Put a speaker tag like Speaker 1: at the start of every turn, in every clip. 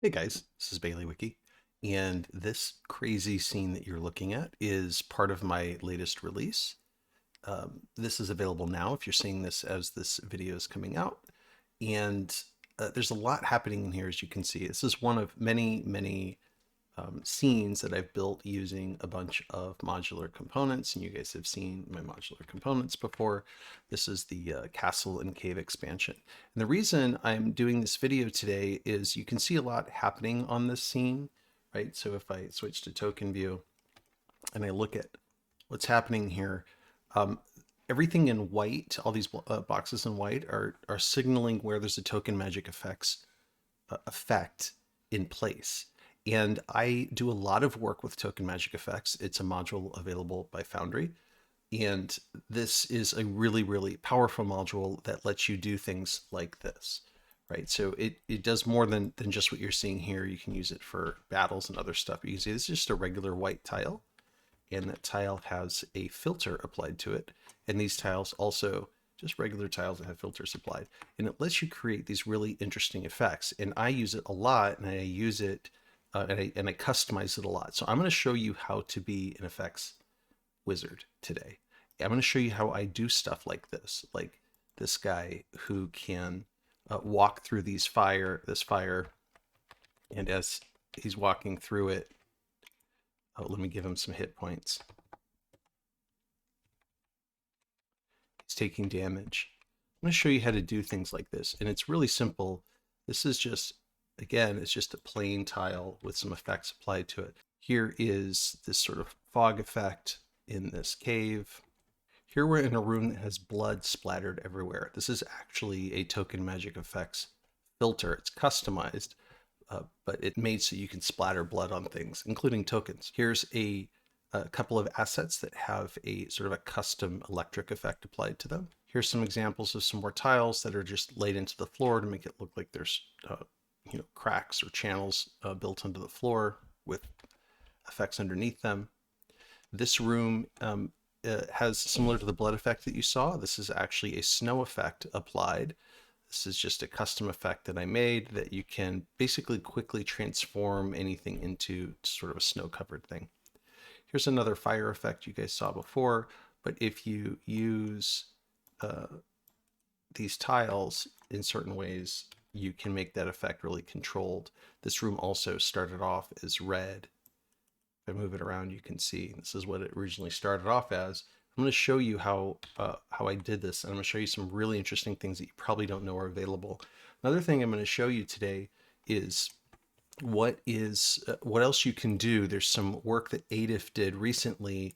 Speaker 1: Hey guys, this is Baileywiki, and this crazy scene that you're looking at is part of my latest release. This is available now if you're seeing this as this video is coming out, and there's a lot happening in here as you can see. This is one of many scenes that I've built using a bunch of modular components, and you guys have seen my modular components before. This is the castle and cave expansion. And the reason I'm doing this video today is you can see a lot happening on this scene, right? So if I switch to token view and I look at what's happening here, um, everything in white, all these boxes in white are signaling where there's a token magic effect in place. And I do a lot of work with token magic effects. It's a module available by Foundry. And this is a really powerful module that lets you do things like this, right? So it does more than just what you're seeing here. You can use it for battles and other stuff. You can see this is just a regular white tile, and that tile has a filter applied to it. And these tiles also just regular tiles that have filters applied. And it lets you create these really interesting effects. And I use it a lot, and I use it and I customize it a lot. So I'm going to show you how to be an effects wizard today. I'm going to show you how I do stuff like this guy who can walk through this fire, and as he's walking through it, let me give him some hit points. He's taking damage. I'm going to show you how to do things like this, and it's really simple. This is just, again, it's just a plain tile with some effects applied to it. Here is this sort of fog effect in this cave. Here we're in a room that has blood splattered everywhere. This is actually a token magic effects filter. It's customized, but it made so you can splatter blood on things, including tokens. Here's a couple of assets that have a sort of a custom electric effect applied to them. Here's some examples of some more tiles that are just laid into the floor to make it look like there's cracks or channels built into the floor with effects underneath them. This room has, similar to the blood effect that you saw, this is actually a snow effect applied. This is just a custom effect that I made that you can basically quickly transform anything into sort of a snow-covered thing. Here's another fire effect you guys saw before, but if you use these tiles in certain ways, you can make that effect really controlled. This room also started off as red. If I move it around, you can see this is what it originally started off as. I'm going to show you how I did this, and I'm going to show you some really interesting things that you probably don't know are available. Another thing I'm going to show you today is what else you can do. There's some work that Adif did recently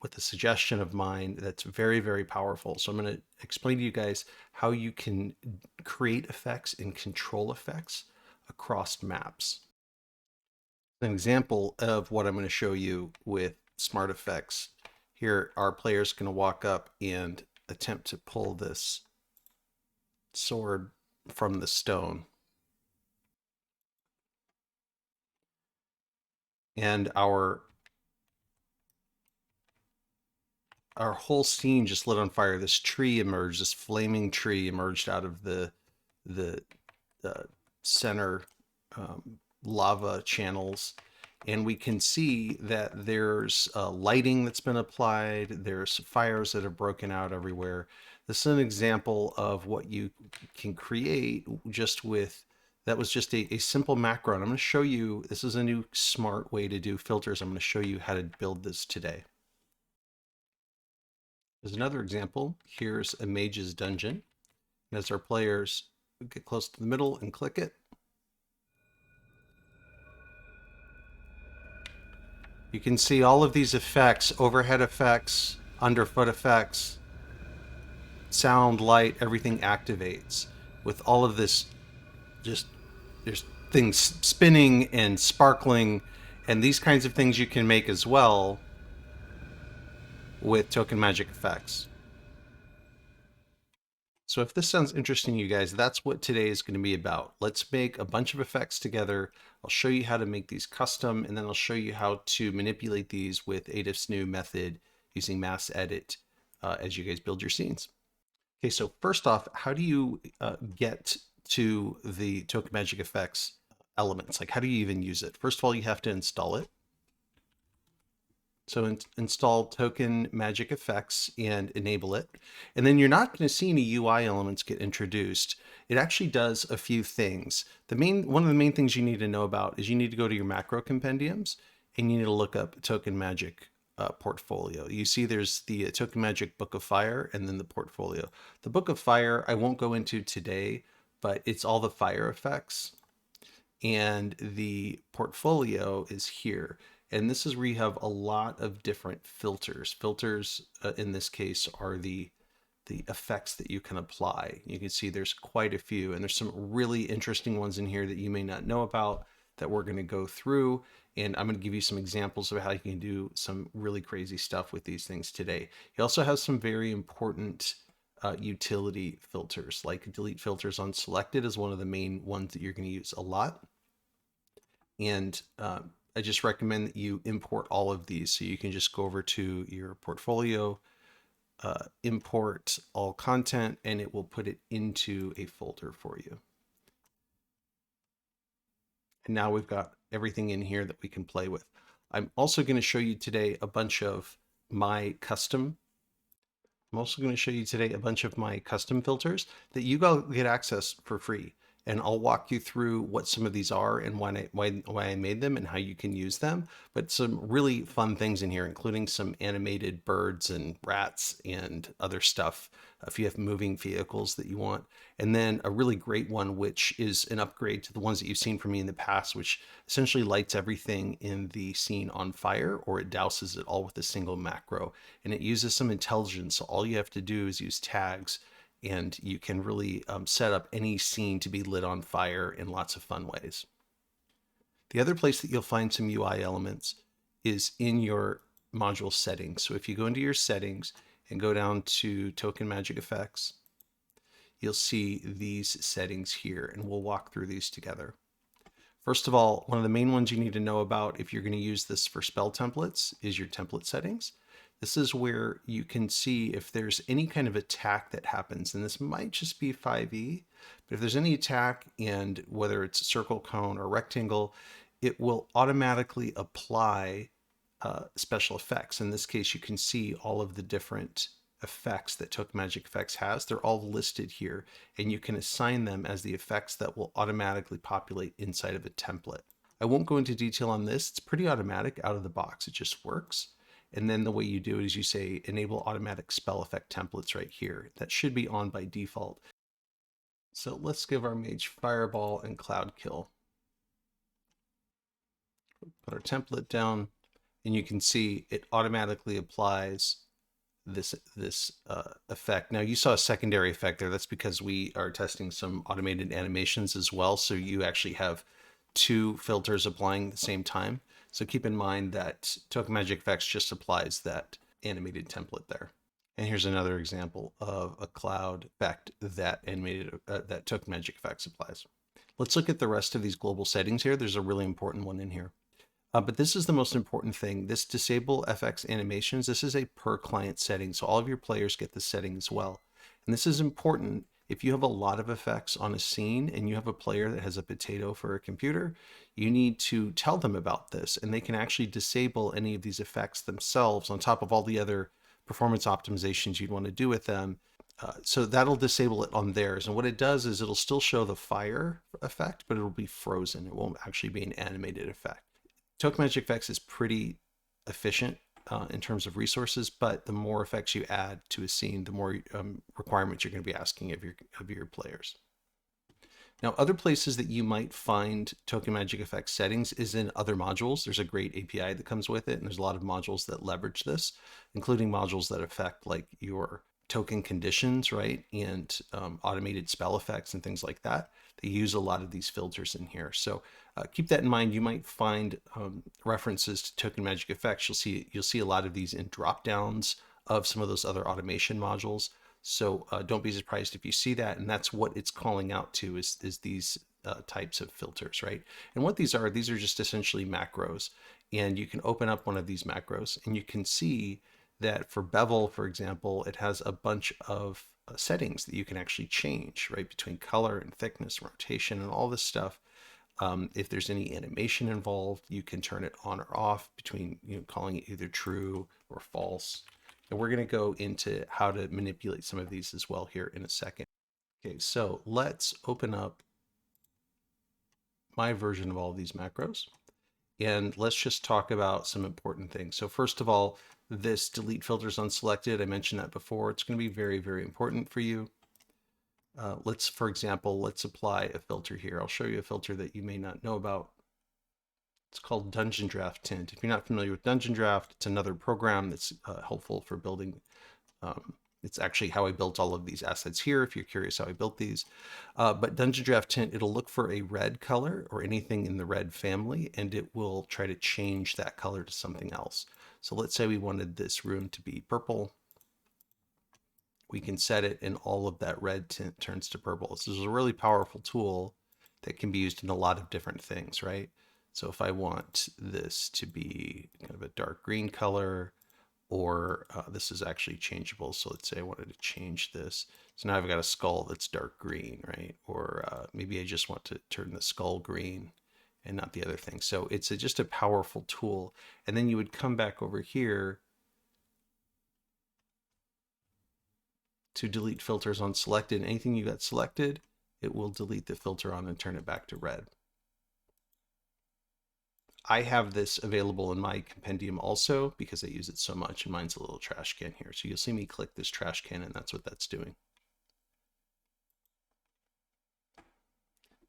Speaker 1: with a suggestion of mine that's very powerful. So I'm going to explain to you guys how you can create effects and control effects across maps. An example of what I'm going to show you with smart effects. Here, our player is going to walk up and attempt to pull this sword from the stone. And our whole scene just lit on fire. This tree emerged, this flaming tree emerged out of the center lava channels, and we can see that there's lighting that's been applied. There's fires that have broken out everywhere. This is an example of what you can create just with, that was just a simple macro. And I'm going to show you, this is a new smart way to do filters. I'm going to show you how to build this today. There's another example. Here's a mage's dungeon. And as our players get close to the middle and click it, you can see all of these effects, overhead effects, underfoot effects, sound, light, everything activates with all of this. Just there's things spinning and sparkling, and these kinds of things you can make as well with token magic effects. So if this sounds interesting to you guys, that's what today is going to be about. Let's make a bunch of effects together. I'll show you how to make these custom, and then I'll show you how to manipulate these with Adif's new method using mass edit as you guys build your scenes. Okay, so first off, how do you get to the token magic effects elements. Like, how do you even use it? First of all, you have to install it. So install Token Magic Effects and enable it. And then you're not going to see any UI elements get introduced. It actually does a few things. One of the main things you need to know about is you need to go to your macro compendiums and you need to look up Token Magic portfolio. You see there's the Token Magic Book of Fire and then the portfolio. The Book of Fire I won't go into today, but it's all the fire effects. And the portfolio is here. And this is where you have a lot of different filters. Filters in this case are the effects that you can apply. You can see there's quite a few, and there's some really interesting ones in here that you may not know about that we're going to go through. And I'm going to give you some examples of how you can do some really crazy stuff with these things today. You also have some very important utility filters, like delete filters on selected is one of the main ones that you're going to use a lot. And I just recommend that you import all of these. So you can just go over to your portfolio, import all content, and it will put it into a folder for you. And now we've got everything in here that we can play with. I'm also going to show you today a bunch of my custom filters that you get access for free. And I'll walk you through what some of these are and why I made them and how you can use them. But some really fun things in here, including some animated birds and rats and other stuff if you have moving vehicles that you want. And then a really great one, which is an upgrade to the ones that you've seen from me in the past, which essentially lights everything in the scene on fire, or it douses it all with a single macro. And it uses some intelligence. So all you have to do is use tags, and you can really set up any scene to be lit on fire in lots of fun ways. The other place that you'll find some UI elements is in your module settings. So if you go into your settings and go down to Token Magic Effects, you'll see these settings here, and we'll walk through these together. First of all, one of the main ones you need to know about if you're going to use this for spell templates is your template settings. This is where you can see if there's any kind of attack that happens, and this might just be 5e, but if there's any attack, and whether it's a circle, cone, or rectangle, it will automatically apply special effects. In this case, you can see all of the different effects that Token Magic Effects has. They're all listed here, and you can assign them as the effects that will automatically populate inside of a template. I won't go into detail on this. It's pretty automatic out of the box. It just works. And then the way you do it is you say enable automatic spell effect templates right here. That should be on by default. So let's give our mage Fireball and Cloud Kill. Put our template down, and you can see it automatically applies this effect. Now you saw a secondary effect there. That's because we are testing some automated animations as well. So you actually have two filters applying at the same time. So keep in mind that Token Magic Effects just applies that animated template there. And here's another example of a cloud effect that that Token Magic Effects applies. Let's look at the rest of these global settings here. There's a really important one in here. But this is the most important thing. This disable FX animations, this is a per client setting. So all of your players get this setting as well. And this is important if you have a lot of effects on a scene and you have a player that has a potato for a computer, you need to tell them about this, and they can actually disable any of these effects themselves on top of all the other performance optimizations you'd want to do with them. So that'll disable it on theirs. And what it does is it'll still show the fire effect, but it'll be frozen. It won't actually be an animated effect. Token Magic Effects is pretty efficient in terms of resources, but the more effects you add to a scene, the more requirements you're going to be asking of your players. Now, other places that you might find Token Magic Effects settings is in other modules. There's a great API that comes with it, and there's a lot of modules that leverage this, including modules that affect like your token conditions, right? And automated spell effects and things like that. They use a lot of these filters in here. So keep that in mind. You might find references to Token Magic Effects. You'll see a lot of these in drop downs of some of those other automation modules. So don't be surprised if you see that. And that's what it's calling out to is these types of filters, right? And what these are just essentially macros. And you can open up one of these macros and you can see that for bevel, for example, it has a bunch of settings that you can actually change, right? Between color and thickness, rotation, and all this stuff. If there's any animation involved, you can turn it on or off between calling it either true or false. And we're going to go into how to manipulate some of these as well here in a second. Okay, so let's open up my version of all of these macros. And let's just talk about some important things. So first of all, this delete filters unselected, I mentioned that before. It's going to be very, very important for you. For example, let's apply a filter here. I'll show you a filter that you may not know about. It's called Dungeon Draft Tint. If you're not familiar with Dungeon Draft, it's another program that's helpful for building. It's actually how I built all of these assets here, if you're curious how I built these. But Dungeon Draft Tint, it'll look for a red color or anything in the red family, and it will try to change that color to something else. So let's say we wanted this room to be purple. We can set it and all of that red tint turns to purple. This is a really powerful tool that can be used in a lot of different things, right? So if I want this to be kind of a dark green color, or this is actually changeable. So let's say I wanted to change this. So now I've got a skull that's dark green, right? Or maybe I just want to turn the skull green and not the other thing. So it's just a powerful tool. And then you would come back over here to delete filters on selected. Anything you got selected, it will delete the filter on and turn it back to red. I have this available in my compendium also because I use it so much, and mine's a little trash can here. So you'll see me click this trash can, and that's what that's doing.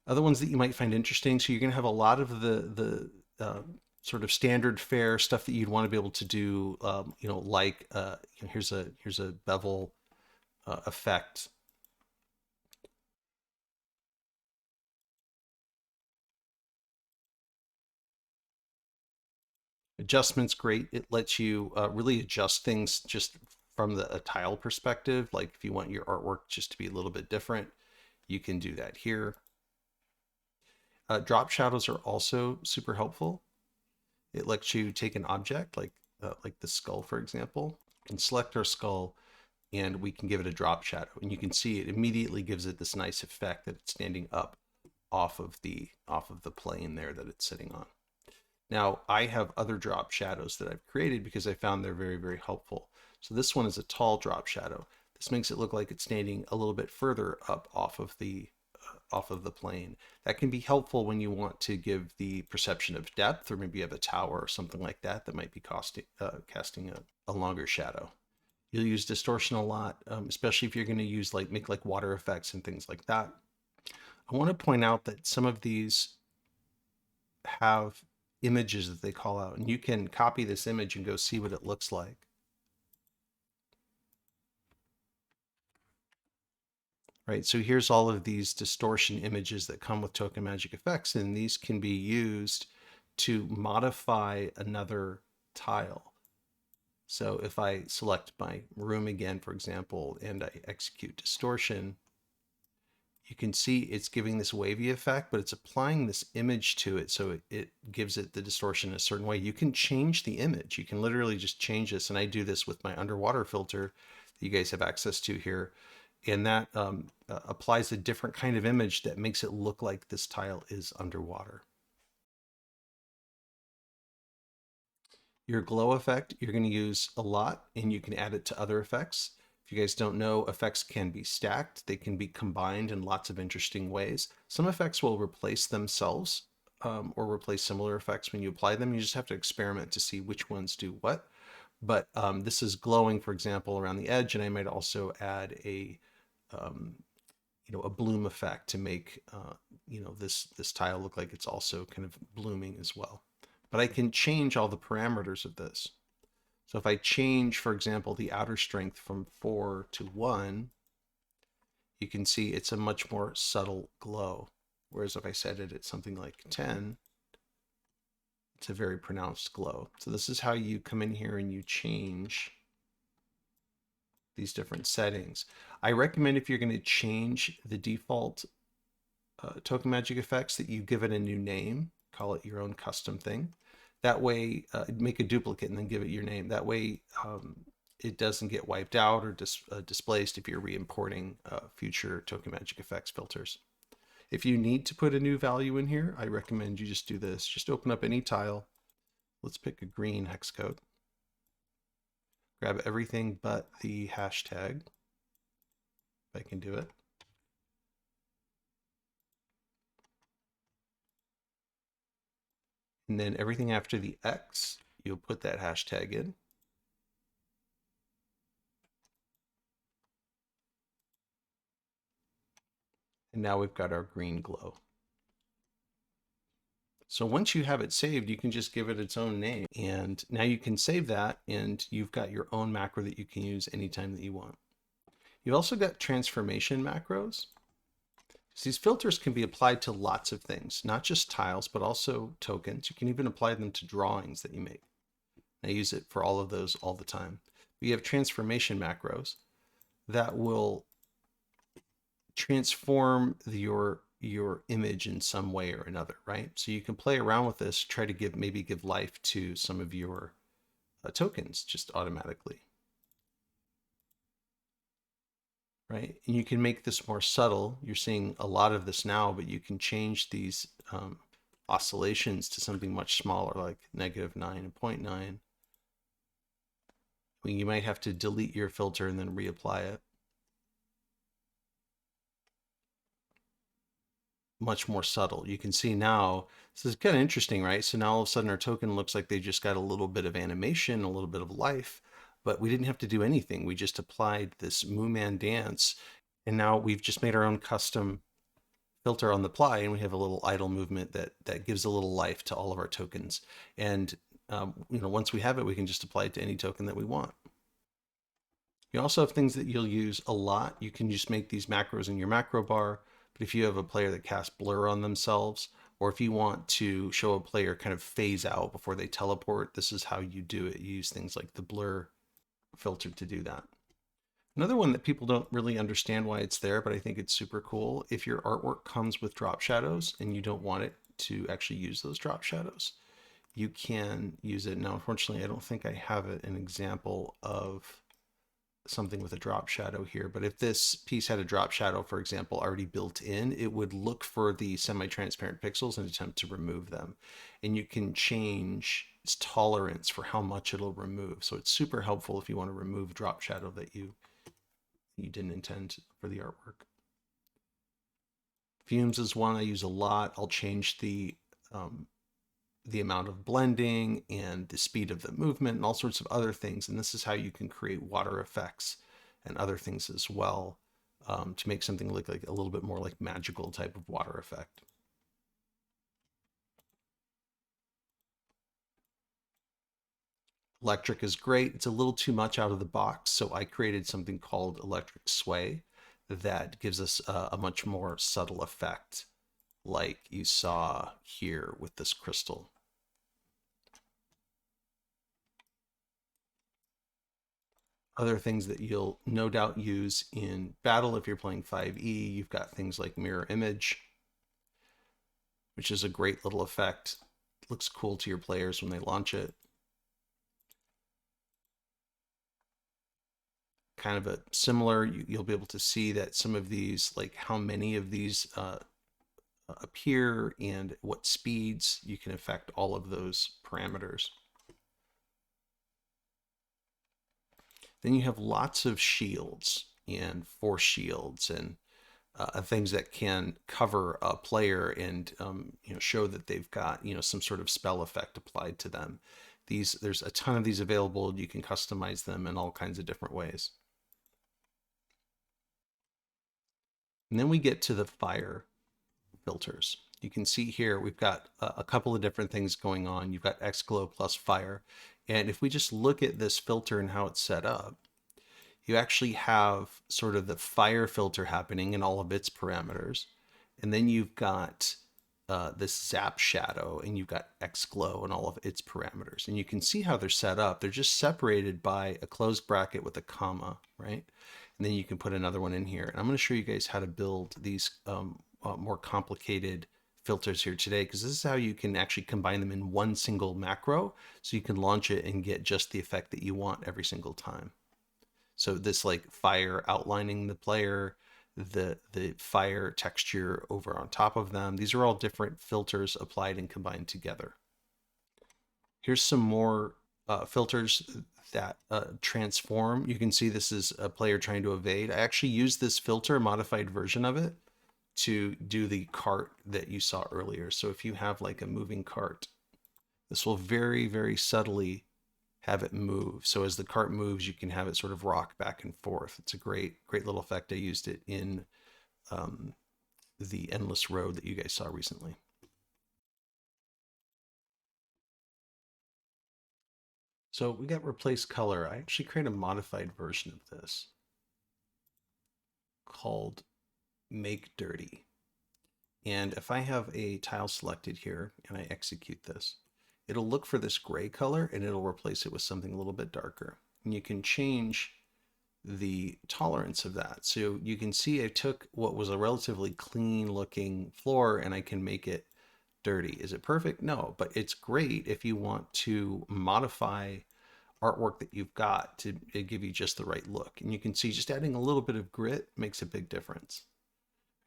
Speaker 1: Other ones that you might find interesting. So you're going to have a lot of the sort of standard fare stuff that you'd want to be able to do. Here's a bevel effect. Adjustment's great. It lets you really adjust things just from a tile perspective. Like if you want your artwork just to be a little bit different, you can do that here. Drop shadows are also super helpful. It lets you take an object like the skull, for example, and select our skull, and we can give it a drop shadow. And you can see it immediately gives it this nice effect that it's standing up off of the plane there that it's sitting on. Now, I have other drop shadows that I've created because I found they're very, very helpful. So this one is a tall drop shadow. This makes it look like it's standing a little bit further up off of the plane. That can be helpful when you want to give the perception of depth, or maybe you have a tower or something like that that might be casting a longer shadow. You'll use distortion a lot, especially if you're going to make water effects and things like that. I want to point out that some of these have images that they call out, and you can copy this image and go see what it looks like. Right, so here's all of these distortion images that come with Token Magic Effects, and these can be used to modify another tile. So if I select my room again, for example, and I execute distortion, you can see it's giving this wavy effect, but it's applying this image to it. So it gives it the distortion in a certain way. You can change the image. You can literally just change this. And I do this with my underwater filter that you guys have access to here. And that applies a different kind of image that makes it look like this tile is underwater. Your glow effect, you're going to use a lot, and you can add it to other effects. If you guys don't know, effects can be stacked. They can be combined in lots of interesting ways. Some effects will replace themselves or replace similar effects when you apply them. You just have to experiment to see which ones do what. But this is glowing, for example, around the edge, and I might also add a bloom effect to make this tile look like it's also kind of blooming as well. But I can change all the parameters of this. So if I change, for example, the outer strength from 4 to 1, you can see it's a much more subtle glow. Whereas if I set it at something like 10, it's a very pronounced glow. So this is how you come in here and you change these different settings. I recommend if you're going to change the default Token Magic Effects that you give it a new name, call it your own custom thing. That way, make a duplicate and then give it your name. That way, it doesn't get wiped out or displaced if you're re-importing future Token Magic Effects filters. If you need to put a new value in here, I recommend you just do this. Just open up any tile. Let's pick a green hex code. Grab everything but the hashtag, if I can do it. And then everything after the X, you'll put that hashtag in. And now we've got our green glow. So once you have it saved, you can just give it its own name. And now you can save that, and you've got your own macro that you can use anytime that you want. You've also got transformation macros. So these filters can be applied to lots of things, not just tiles, but also tokens. You can even apply them to drawings that you make. I use it for all of those all the time. We have transformation macros that will transform your image in some way or another, right? So you can play around with this, try to maybe give life to some of your tokens just automatically, right? And you can make this more subtle. You're seeing a lot of this now, but you can change these oscillations to something much smaller, like -9 and 0.9. You might have to delete your filter and then reapply it. Much more subtle. You can see now, this is kind of interesting, right? So now all of a sudden our token looks like they just got a little bit of animation, a little bit of life, but we didn't have to do anything. We just applied this Moo Man dance, and now we've just made our own custom filter on the fly, and we have a little idle movement that gives a little life to all of our tokens. And once we have it, we can just apply it to any token that we want. You also have things that you'll use a lot. You can just make these macros in your macro bar. But if you have a player that casts blur on themselves, or if you want to show a player kind of phase out before they teleport, this is how you do it. You use things like the blur filter to do that. Another one that people don't really understand why it's there, but I think it's super cool. If your artwork comes with drop shadows and you don't want it to actually use those drop shadows, you can use it. Now, unfortunately, I don't think I have an example of something with a drop shadow here, but if this piece had a drop shadow, for example, already built in, it would look for the semi-transparent pixels and attempt to remove them. And you can change its tolerance for how much it'll remove. So it's super helpful if you want to remove drop shadow that you didn't intend for the artwork. Fumes is one I use a lot. I'll change the amount of blending and the speed of the movement and all sorts of other things. And this is how you can create water effects and other things as well, to make something look like a little bit more like magical type of water effect. Electric is great. It's a little too much out of the box, so I created something called electric sway that gives us a much more subtle effect, like you saw here with this crystal. Other things that you'll no doubt use in battle if you're playing 5e, you've got things like mirror image, which is a great little effect. It looks cool to your players when they launch it. Kind of a similar, you'll be able to see that some of these, like how many of these appear and what speeds, you can affect all of those parameters. Then you have lots of shields and force shields and things that can cover a player and show that they've got some sort of spell effect applied to them. There's a ton of these available. You can customize them in all kinds of different ways. And then we get to the fire filters. You can see here we've got a couple of different things going on. You've got Xglow plus fire. And if we just look at this filter and how it's set up, you actually have sort of the fire filter happening in all of its parameters. And then you've got this zap shadow, and you've got Xglow and all of its parameters. And you can see how they're set up. They're just separated by a closed bracket with a comma, right? And then you can put another one in here. And I'm going to show you guys how to build these more complicated filters here today, because this is how you can actually combine them in one single macro, so you can launch it and get just the effect that you want every single time. So this like fire outlining the player, the fire texture over on top of them. These are all different filters applied and combined together. Here's some more filters that transform. You can see this is a player trying to evade. I actually used this filter, a modified version of it, to do the cart that you saw earlier. So if you have like a moving cart, this will very, very subtly have it move. So as the cart moves, you can have it sort of rock back and forth. It's a great little effect. I used it in the Endless Road that you guys saw recently. So we got replace color. I actually created a modified version of this called Make Dirty. And if I have a tile selected here and I execute this, it'll look for this gray color and it'll replace it with something a little bit darker. And you can change the tolerance of that. So you can see I took what was a relatively clean looking floor and I can make it dirty. Is it perfect? No, but it's great if you want to modify artwork that you've got to give you just the right look. And you can see just adding a little bit of grit makes a big difference.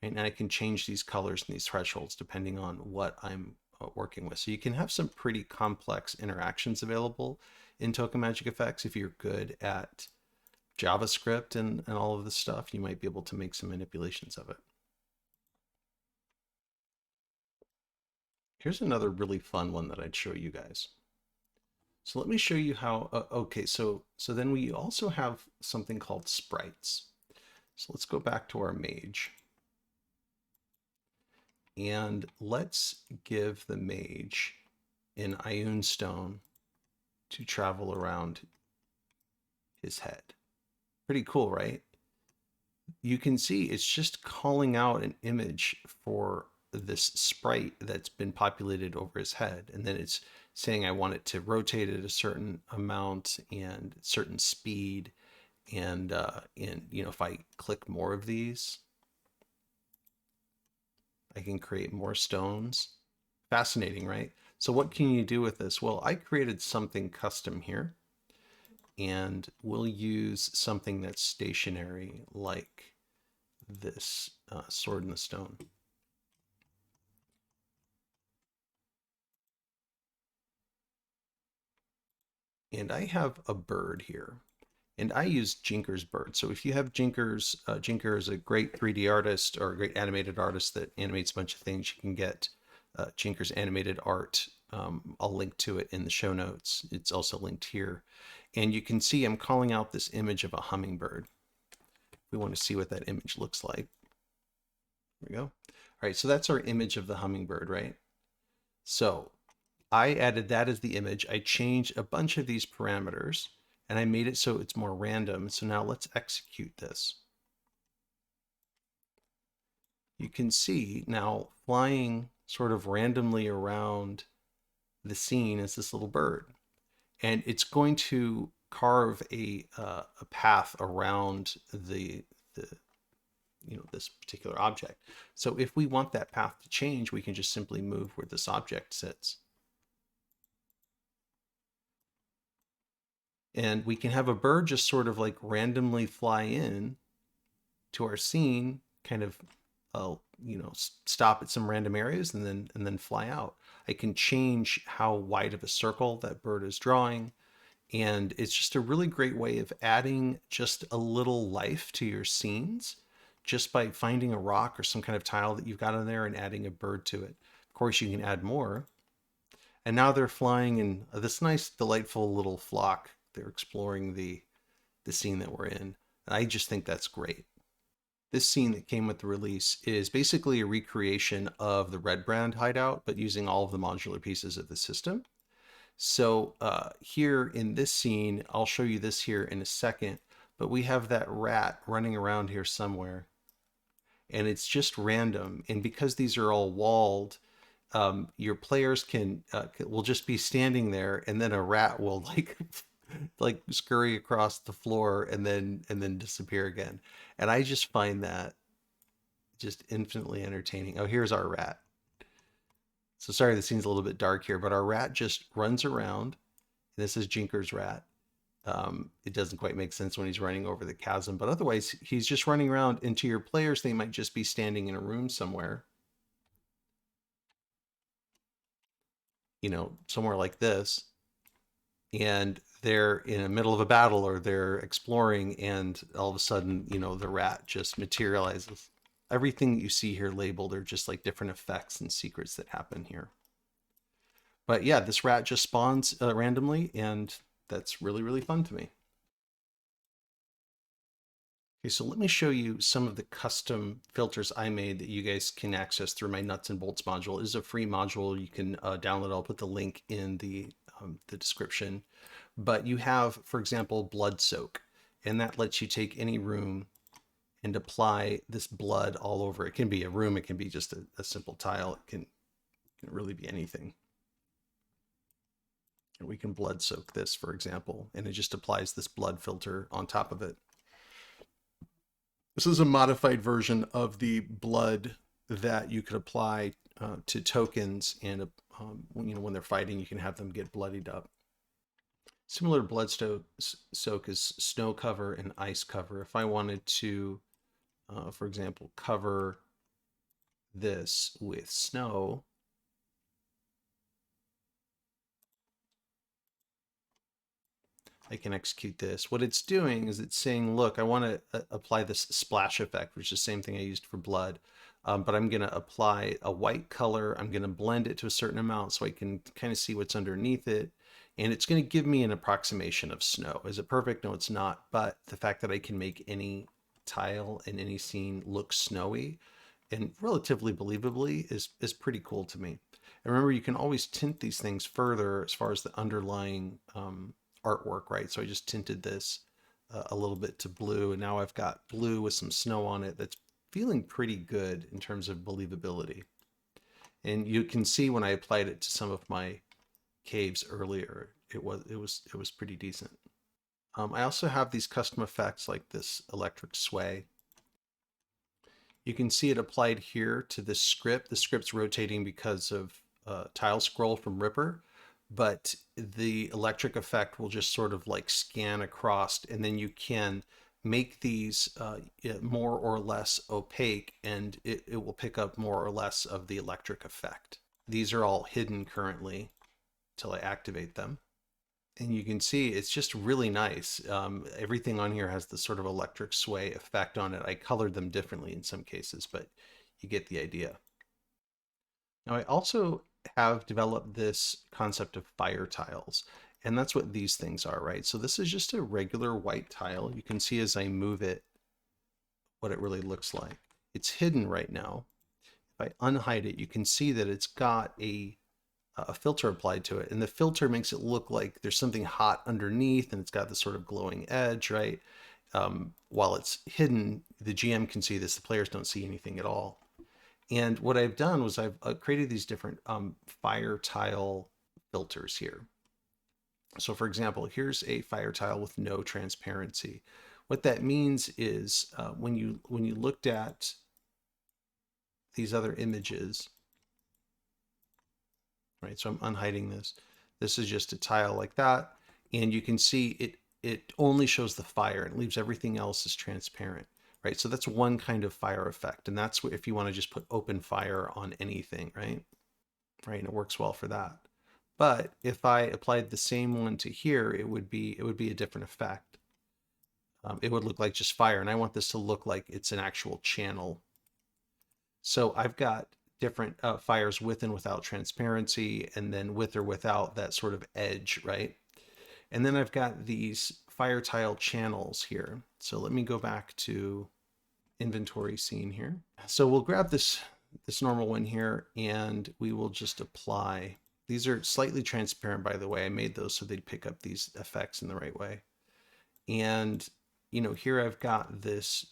Speaker 1: And I can change these colors and these thresholds depending on what I'm working with. So you can have some pretty complex interactions available in Token Magic Effects. If you're good at JavaScript and all of this stuff, you might be able to make some manipulations of it. Here's another really fun one that I'd show you guys. So let me show you how, okay, so then we also have something called sprites. So let's go back to our mage. And let's give the mage an Ioun stone to travel around his head. Pretty cool, right? You can see it's just calling out an image for this sprite that's been populated over his head. And then it's saying I want it to rotate at a certain amount and certain speed. And you know, if I click more of these, I can create more stones. Fascinating, right? So what can you do with this? Well, I created something custom here, and we'll use something that's stationary like this sword in the stone. And I have a bird here. And I use Jinker's bird. So if you have Jinker's, Jinker is a great 3D artist or a great animated artist that animates a bunch of things. You can get Jinker's animated art. I'll link to it in the show notes. It's also linked here. And you can see I'm calling out this image of a hummingbird. We want to see what that image looks like. There we go. All right, so that's our image of the hummingbird, right? So I added that as the image. I changed a bunch of these parameters and I made it so it's more random. So now let's execute this. You can see now flying sort of randomly around the scene is this little bird. And it's going to carve a path around the you know, this particular object. So if we want that path to change, we can just simply move where this object sits. And we can have a bird just sort of like randomly fly in to our scene, kind of, you know, stop at some random areas and then fly out. I can change how wide of a circle that bird is drawing. And it's just a really great way of adding just a little life to your scenes just by finding a rock or some kind of tile that you've got in there and adding a bird to it. Of course, you can add more. And now they're flying in this nice, delightful little flock. They're exploring the scene that we're in. I just think that's great. This scene that came with the release is basically a recreation of the Red Brand hideout, but using all of the modular pieces of the system. So here in this scene, I'll show you this here in a second, but we have that rat running around here somewhere. And it's just random. And because these are all walled, your players will just be standing there, and then a rat will like scurry across the floor and then disappear again. And I just find that just infinitely entertaining. Oh, here's our rat. So sorry, the scene's a little bit dark here, but our rat just runs around. This is Jinker's rat. It doesn't quite make sense when he's running over the chasm, but otherwise he's just running around. And to your players, they might just be standing in a room somewhere, you know, somewhere like this, and they're in the middle of a battle or they're exploring, and all of a sudden, you know, the rat just materializes. Everything that you see here labeled are just like different effects and secrets that happen here. But yeah, this rat just spawns randomly, and that's really, really fun to me. Okay, so let me show you some of the custom filters I made that you guys can access through my nuts and bolts module. It is a free module you can download. I'll put the link in the description. But you have, for example, blood soak, and that lets you take any room and apply this blood all over. It can be a room, it can be just a simple tile, it can really be anything. And we can blood soak this, for example, and it just applies this blood filter on top of it. This is a modified version of the blood that you could apply to tokens, and you know, when they're fighting, you can have them get bloodied up. Similar to blood soak is snow cover and ice cover. If I wanted to, for example, cover this with snow, I can execute this. What it's doing is it's saying, look, I want to apply this splash effect, which is the same thing I used for blood, but I'm going to apply a white color. I'm going to blend it to a certain amount so I can kind of see what's underneath it. And it's going to give me an approximation of snow. Is it perfect? No, it's not. But the fact that I can make any tile in any scene look snowy and relatively believably is pretty cool to me. And remember, you can always tint these things further as far as the underlying artwork, right? So I just tinted this a little bit to blue, and now I've got blue with some snow on it that's feeling pretty good in terms of believability. And you can see when I applied it to some of my caves earlier, it was pretty decent. I also have these custom effects like this electric sway. You can see it applied here to this script. The script's rotating because of tile scroll from Ripper, but the electric effect will just sort of like scan across, and then you can make these more or less opaque, and it will pick up more or less of the electric effect. These are all hidden currently till I activate them. And you can see it's just really nice. Everything on here has this sort of electric sway effect on it. I colored them differently in some cases, but you get the idea. Now I also have developed this concept of fire tiles, and that's what these things are, right? So this is just a regular white tile. You can see as I move it what it really looks like. It's hidden right now. If I unhide it, you can see that it's got a filter applied to it, and the filter makes it look like there's something hot underneath, and it's got this sort of glowing edge, right? While it's hidden, the GM can see this, the players don't see anything at all. And what I've done was I've created these different fire tile filters here. So for example, here's a fire tile with no transparency. What that means is when you looked at these other images, right? So I'm unhiding this. This is just a tile like that. And you can see it only shows the fire and leaves everything else as transparent, right? So that's one kind of fire effect. And that's if you want to just put open fire on anything, right? Right, and it works well for that. But if I applied the same one to here, it would be a different effect. It would look like just fire, and I want this to look like it's an actual channel. So I've got different fires with and without transparency, and then with or without that sort of edge, right? And then I've got these fire tile channels here. So let me go back to inventory scene here. So we'll grab this normal one here, and we will just apply. These are slightly transparent, by the way. I made those so they'd pick up these effects in the right way. And you know, here I've got this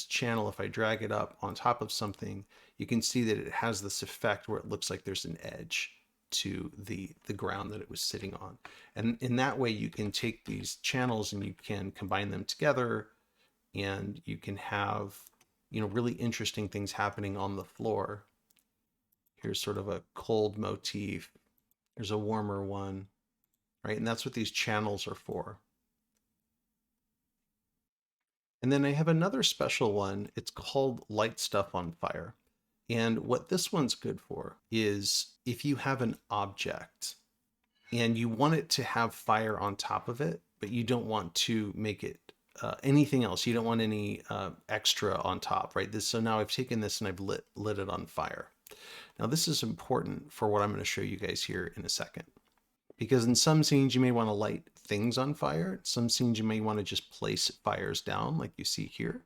Speaker 1: channel. If I drag it up on top of something, you can see that it has this effect where it looks like there's an edge to the ground that it was sitting on. And in that way, you can take these channels and you can combine them together, and you can have, you know, really interesting things happening on the floor. Here's sort of a cold motif. There's a warmer one, right? And that's what these channels are for. And then I have another special one. It's called Light Stuff on Fire. And what this one's good for is if you have an object and you want it to have fire on top of it, but you don't want to make it anything else. You don't want any extra on top, right? So now I've taken this and I've lit it on fire. Now this is important for what I'm going to show you guys here in a second. Because in some scenes you may want to light things on fire. Some scenes you may want to just place fires down like you see here.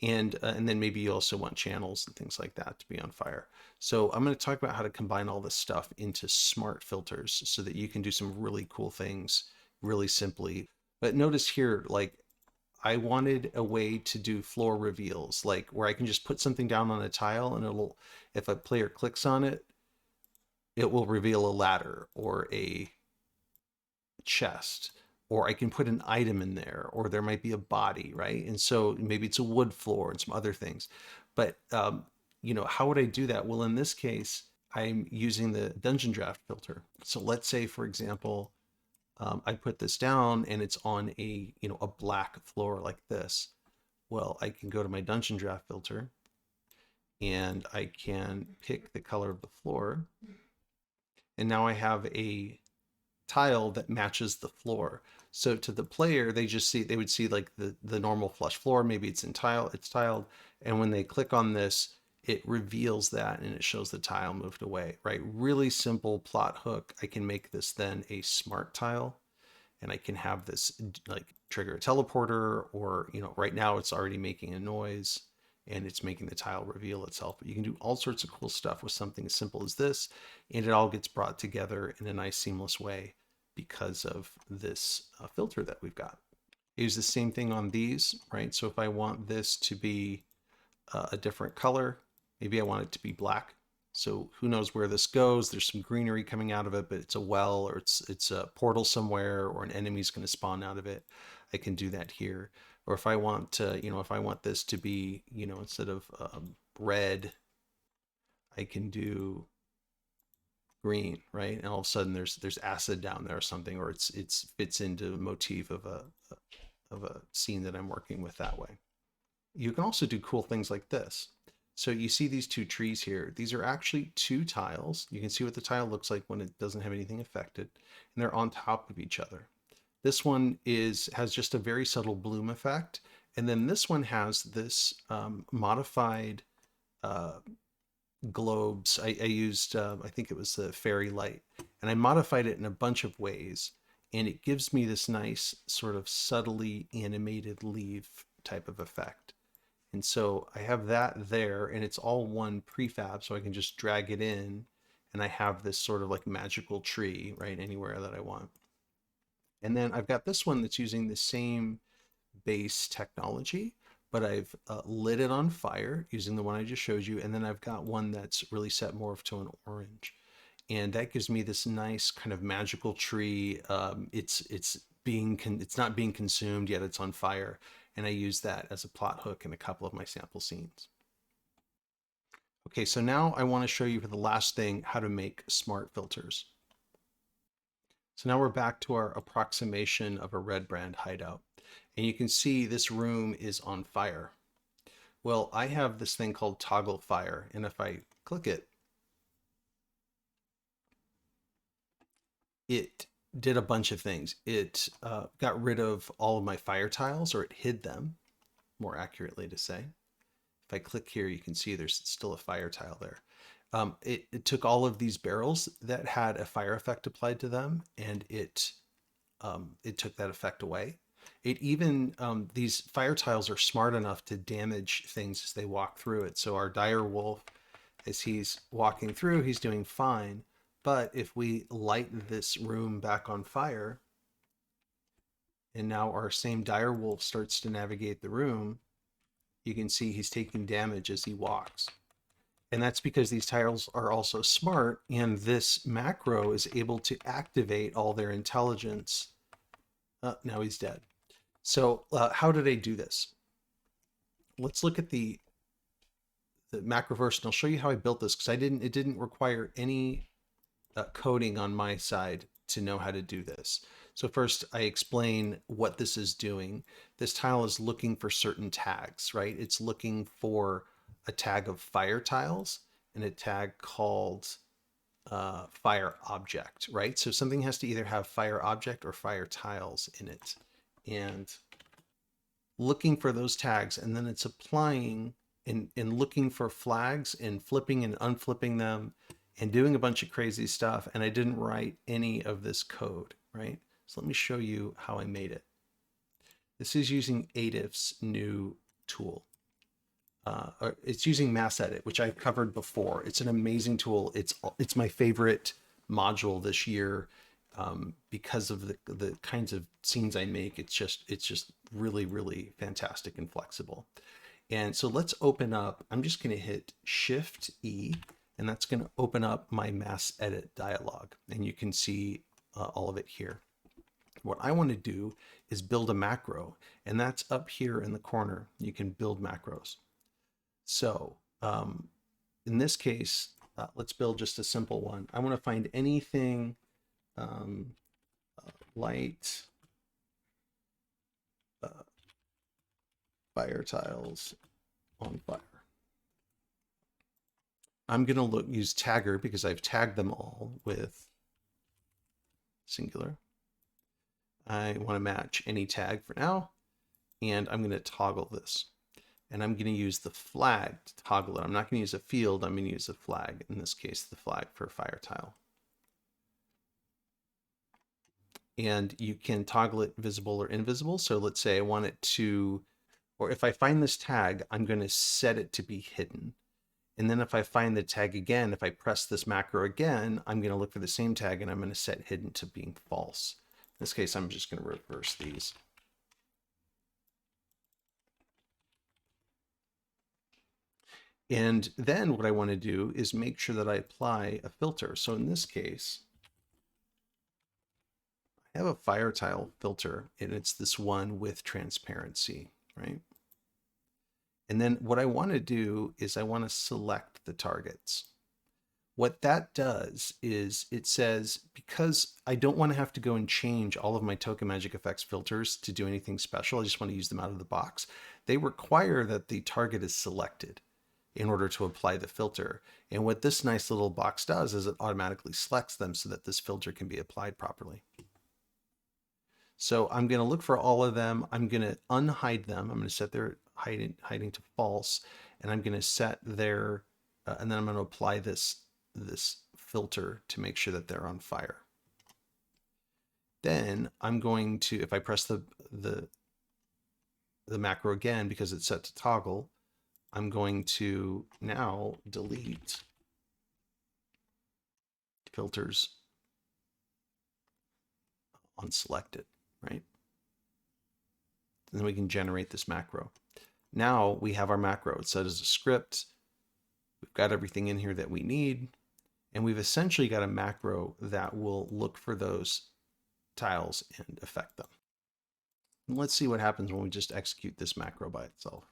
Speaker 1: And then maybe you also want channels and things like that to be on fire. So I'm going to talk about how to combine all this stuff into smart filters so that you can do some really cool things really simply. But notice here, like I wanted a way to do floor reveals, like where I can just put something down on a tile and it'll, if a player clicks on it, it will reveal a ladder or a chest, or I can put an item in there, or there might be a body, right? And so maybe it's a wood floor and some other things. But, you know, how would I do that? Well, in this case, I'm using the dungeon draft filter. So let's say, for example, I put this down and it's on a, you know, a black floor like this. Well, I can go to my dungeon draft filter and I can pick the color of the floor. And now I have a tile that matches the floor. So to the player, they would see like the normal flush floor, maybe it's tiled. And when they click on this, it reveals that and it shows the tile moved away, right? Really simple plot hook. I can make this then a smart tile and I can have this like trigger a teleporter, or, you know, right now it's already making a noise and it's making the tile reveal itself. But you can do all sorts of cool stuff with something as simple as this, and it all gets brought together in a nice seamless way because of this filter that we've got. I use the same thing on these, right? So if I want this to be a different color, maybe I want it to be black. So who knows where this goes? There's some greenery coming out of it, but it's a well, or it's a portal somewhere, or an enemy's going to spawn out of it. I can do that here. Or if I want to, you know, if I want this to be, you know, instead of red, I can do green, right? And all of a sudden there's acid down there or something, or it's fits into a motif of a scene that I'm working with that way. You can also do cool things like this. So you see these two trees here. These are actually two tiles. You can see what the tile looks like when it doesn't have anything affected, and they're on top of each other. This one has just a very subtle bloom effect, and then this one has this modified globes. I used, I think it was the fairy light, and I modified it in a bunch of ways, and it gives me this nice sort of subtly animated leaf type of effect. And so I have that there, and it's all one prefab, so I can just drag it in, and I have this sort of like magical tree, right, anywhere that I want. And then I've got this one that's using the same base technology, but I've lit it on fire using the one I just showed you. And then I've got one that's really set more to an orange. And that gives me this nice kind of magical tree. It's not being consumed yet, it's on fire. And I use that as a plot hook in a couple of my sample scenes. Okay, so now I want to show you for the last thing how to make smart filters. So now we're back to our approximation of a red brand hideout. And you can see this room is on fire. Well, I have this thing called toggle fire, and if I click it, it did a bunch of things. It got rid of all of my fire tiles, or it hid them, more accurately to say. If I click here, you can see there's still a fire tile there. It took all of these barrels that had a fire effect applied to them, and it took that effect away. It even, these fire tiles are smart enough to damage things as they walk through it. So our dire wolf, as he's walking through, he's doing fine. But if we light this room back on fire, and now our same dire wolf starts to navigate the room, you can see he's taking damage as he walks. And that's because these tiles are also smart, and this macro is able to activate all their intelligence. Now he's dead. So how did I do this? Let's look at the macro first, and I'll show you how I built this, because it didn't require any coding on my side to know how to do this. So first I explain what this is doing. This tile is looking for certain tags, right? It's looking for a tag of fire tiles and a tag called fire object, right? So something has to either have fire object or fire tiles in it. And looking for those tags, and then it's applying and looking for flags and flipping and unflipping them and doing a bunch of crazy stuff. And I didn't write any of this code, right? So let me show you how I made it. This is using Adif's new tool. It's using Mass Edit, which I've covered before. It's an amazing tool. It's my favorite module this year because of the kinds of scenes I make. It's just really, really fantastic and flexible. And so let's open up. I'm just going to hit Shift E, and that's going to open up my Mass Edit dialog, and you can see all of it here. What I want to do is build a macro, and that's up here in the corner. You can build macros. So in this case, let's build just a simple one. I want to find anything light fire tiles on fire. I'm going to use tagger because I've tagged them all with singular. I want to match any tag for now, and I'm going to toggle this. And I'm going to use the flag to toggle it. I'm not going to use a field. I'm going to use a flag. In this case, the flag for fire tile. And you can toggle it visible or invisible. So let's say I want it to, or if I find this tag, I'm going to set it to be hidden. And then if I find the tag again, if I press this macro again, I'm going to look for the same tag and I'm going to set hidden to being false. In this case, I'm just going to reverse these. And then what I want to do is make sure that I apply a filter. So in this case, I have a fire tile filter, and it's this one with transparency, right? And then what I want to do is I want to select the targets. What that does is it says, because I don't want to have to go and change all of my Token Magic Effects filters to do anything special, I just want to use them out of the box, they require that the target is selected in order to apply the filter. And what this nice little box does is it automatically selects them so that this filter can be applied properly. So I'm going to look for all of them. I'm going to unhide them. I'm going to set their hiding to false, and I'm going to set their, and then I'm going to apply this filter to make sure that they're on fire. Then I'm going to, if I press the macro again because it's set to toggle, I'm going to now delete filters on selected, right? And then we can generate this macro. Now we have our macro. It's set as a script. We've got everything in here that we need. And we've essentially got a macro that will look for those tiles and affect them. And let's see what happens when we just execute this macro by itself.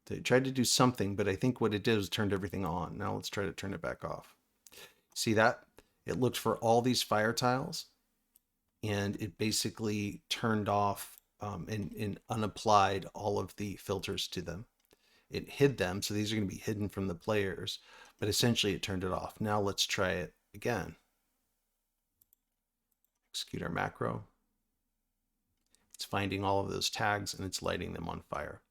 Speaker 1: So it tried to do something, but I think what it did was turned everything on. Now let's try to turn it back off. See that? It looked for all these fire tiles, and it basically turned off and unapplied all of the filters to them. It hid them, so these are going to be hidden from the players, but essentially it turned it off. Now let's try it again. Execute our macro. It's finding all of those tags and it's lighting them on fire.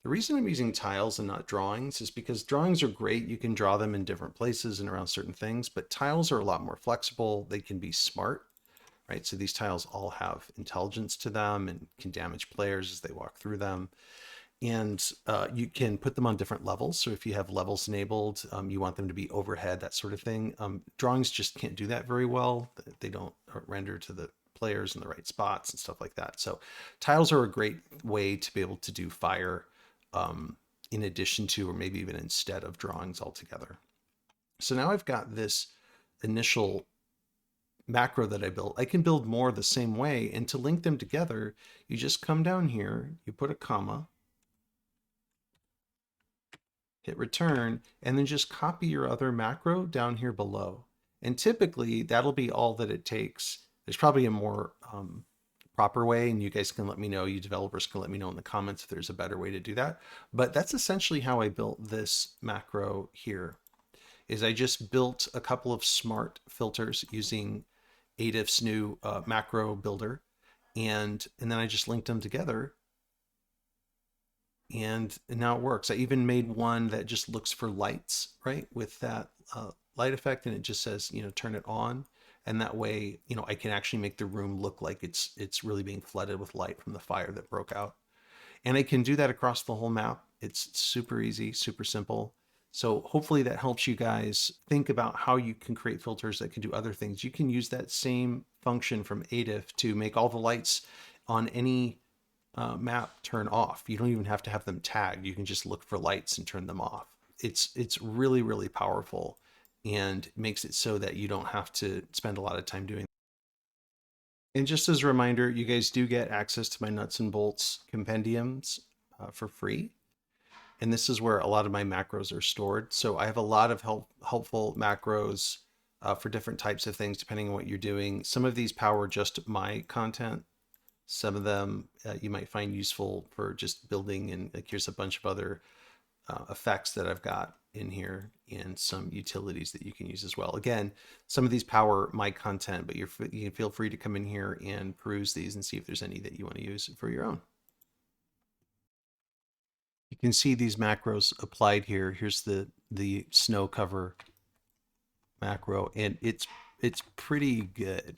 Speaker 1: The reason I'm using tiles and not drawings is because drawings are great. You can draw them in different places and around certain things, but tiles are a lot more flexible. They can be smart, right? So these tiles all have intelligence to them and can damage players as they walk through them. And you can put them on different levels. So if you have levels enabled, you want them to be overhead, that sort of thing. Drawings just can't do that very well. They don't render to the players in the right spots and stuff like that. So tiles are a great way to be able to do fire in addition to, or maybe even instead of, drawings altogether. So now I've got this initial macro that I built. I can build more the same way, and to link them together, you just come down here, you put a comma, hit return, and then just copy your other macro down here below. And typically that'll be all that it takes. There's probably a more proper way, and you guys can let me know, you developers can let me know in the comments if there's a better way to do that. But that's essentially how I built this macro here, is I just built a couple of smart filters using Adif's new macro builder. And then I just linked them together, and now it works. I even made one that just looks for lights, right, with that light effect, and it just says, you know, turn it on, and that way, you know, I can actually make the room look like it's really being flooded with light from the fire that broke out. And I can do that across the whole map. It's super easy, super simple. So hopefully that helps you guys think about how you can create filters that can do other things. You can use that same function from Adif to make all the lights on any map turn off. You don't even have to have them tagged. You can just look for lights and turn them off. It's really, really powerful, and makes it so that you don't have to spend a lot of time doing it. And just as a reminder, you guys do get access to my nuts and bolts compendiums for free. And this is where a lot of my macros are stored. So I have a lot of helpful macros for different types of things, depending on what you're doing. Some of these power just my content. Some of them you might find useful for just building, and like here's a bunch of other effects that I've got in here, and some utilities that you can use as well. Again, some of these power my content, but you can feel free to come in here and peruse these and see if there's any that you want to use for your own. You can see these macros applied here. Here's the snow cover macro, and it's pretty good.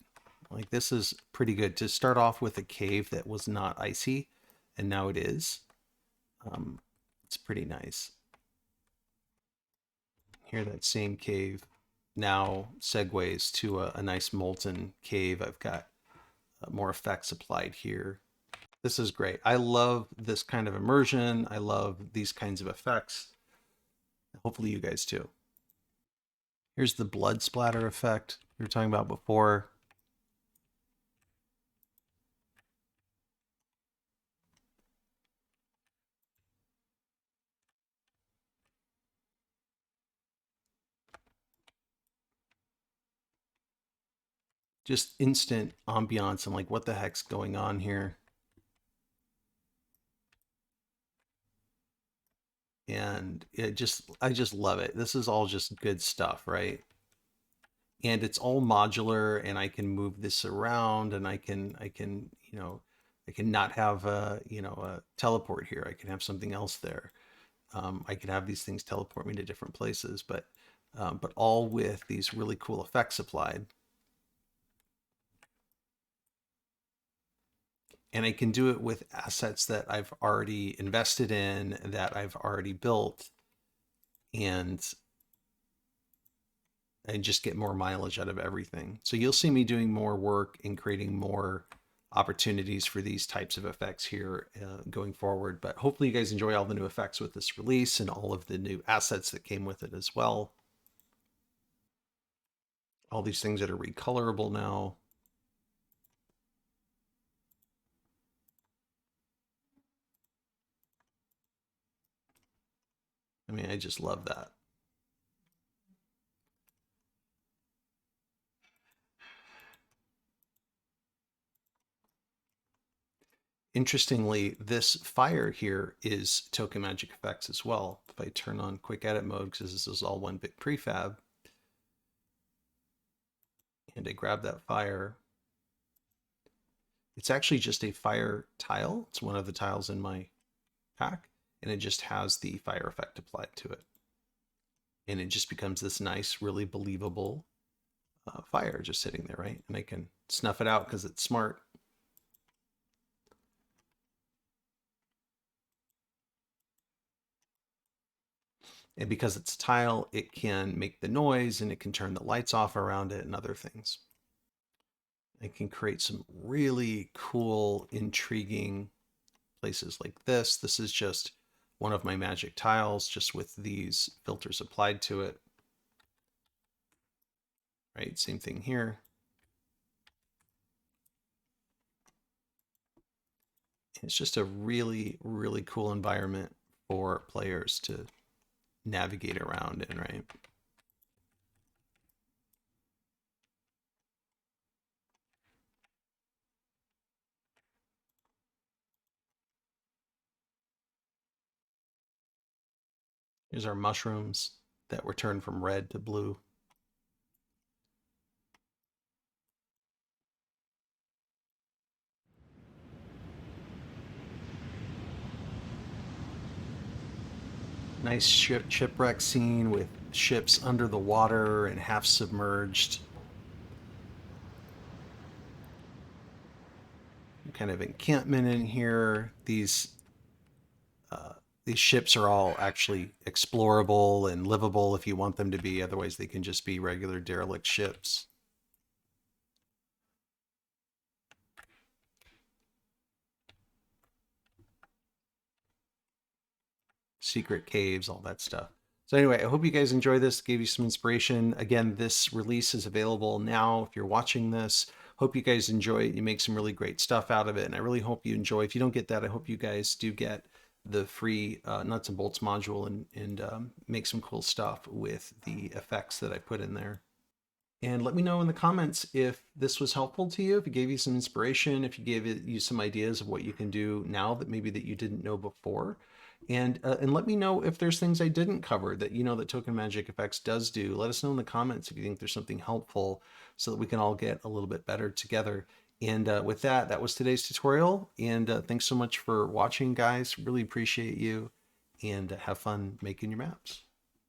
Speaker 1: Like, this is pretty good to start off with a cave that was not icy, and now it is. It's pretty nice. Here, that same cave now segues to a nice molten cave. I've got more effects applied here. This is great. I love this kind of immersion. I love these kinds of effects. Hopefully you guys too. Here's the blood splatter effect we were talking about before. Just instant ambiance. I'm like, what the heck's going on here? And I just love it. This is all just good stuff, right? And it's all modular, and I can move this around, and I can, you know, I can not have a, you know, a teleport here. I can have something else there. I could have these things teleport me to different places, but all with these really cool effects applied. And I can do it with assets that I've already invested in, that I've already built, and just get more mileage out of everything. So you'll see me doing more work and creating more opportunities for these types of effects here going forward. But hopefully you guys enjoy all the new effects with this release and all of the new assets that came with it as well. All these things that are recolorable now. I mean, I just love that. Interestingly, this fire here is token magic effects as well. If I turn on quick edit mode, because this is all one big prefab, and I grab that fire, it's actually just a fire tile. It's one of the tiles in my pack, and it just has the fire effect applied to it. And it just becomes this nice, really believable fire just sitting there, right? And I can snuff it out because it's smart. And because it's tile, it can make the noise, and it can turn the lights off around it and other things. I can create some really cool, intriguing places like this. This is just one of my magic tiles, just with these filters applied to it. Right, same thing here. It's just a really, really cool environment for players to navigate around in, right? Here's our mushrooms that were turned from red to blue. Nice shipwreck scene with ships under the water and half submerged. Kind of encampment in here. These ships are all actually explorable and livable if you want them to be. Otherwise, they can just be regular derelict ships. Secret caves, all that stuff. So anyway, I hope you guys enjoy this, gave you some inspiration. Again, this release is available now if you're watching this. Hope you guys enjoy it. You make some really great stuff out of it. And I really hope you enjoy. If you don't get that, I hope you guys do get the free nuts and bolts module and make some cool stuff with the effects that I put in there. And let me know in the comments if this was helpful to you, if it gave you some inspiration, if it gave you some ideas of what you can do now that maybe that you didn't know before. And let me know if there's things I didn't cover that you know that Token Magic Effects does do. Let us know in the comments if you think there's something helpful so that we can all get a little bit better together. And with that, that was today's tutorial. And thanks so much for watching, guys. Really appreciate you. And have fun making your maps.